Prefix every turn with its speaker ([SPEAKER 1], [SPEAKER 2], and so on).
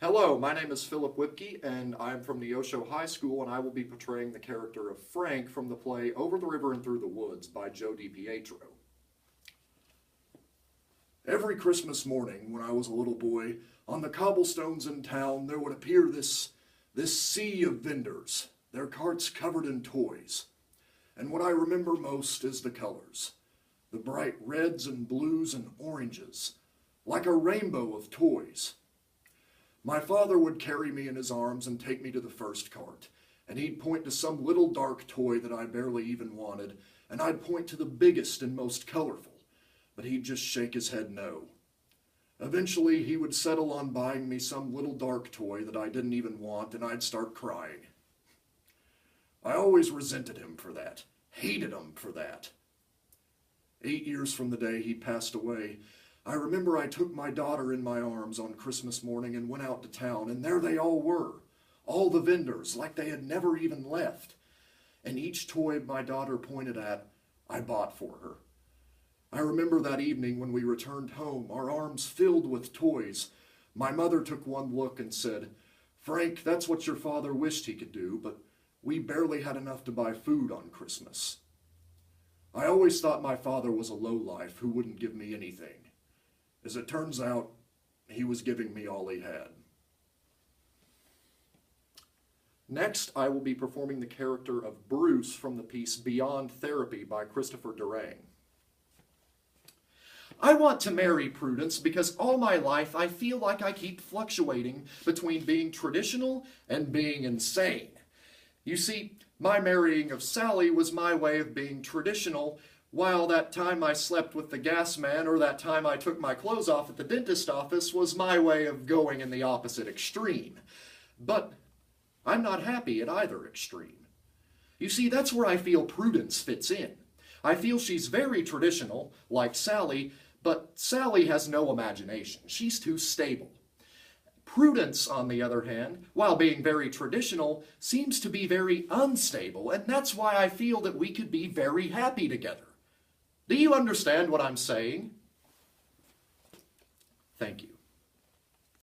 [SPEAKER 1] Hello, my name is Phillip Whipkey, and I'm from Neosho High School, and I will be portraying the character of Frank from the play Over the River and Through the Woods by Joe DiPietro. Every Christmas morning when I was a little boy, on the cobblestones in town, there would appear this sea of vendors, their carts covered in toys. And what I remember most is the colors, the bright reds and blues and oranges, like a rainbow of toys. My father would carry me in his arms and take me to the first cart, and he'd point to some little dark toy that I barely even wanted, and I'd point to the biggest and most colorful, but he'd just shake his head no. Eventually, he would settle on buying me some little dark toy that I didn't even want, and I'd start crying. I always resented him for that, hated him for that. 8 years from the day he passed away, I remember I took my daughter in my arms on Christmas morning and went out to town, and there they all were, all the vendors, like they had never even left. And each toy my daughter pointed at, I bought for her. I remember that evening when we returned home, our arms filled with toys. My mother took one look and said, "Frank, that's what your father wished he could do, but we barely had enough to buy food on Christmas." I always thought my father was a lowlife who wouldn't give me anything. As it turns out, he was giving me all he had. Next, I will be performing the character of Bruce from the piece Beyond Therapy by Christopher Durang. I want to marry Prudence because all my life I feel like I keep fluctuating between being traditional and being insane. You see, my marrying of Sally was my way of being traditional, while that time I slept with the gas man or that time I took my clothes off at the dentist office was my way of going in the opposite extreme. But I'm not happy at either extreme. You see, that's where I feel Prudence fits in. I feel she's very traditional, like Sally, but Sally has no imagination. She's too stable. Prudence, on the other hand, while being very traditional, seems to be very unstable, and that's why I feel that we could be very happy together. Do you understand what I'm saying? Thank you.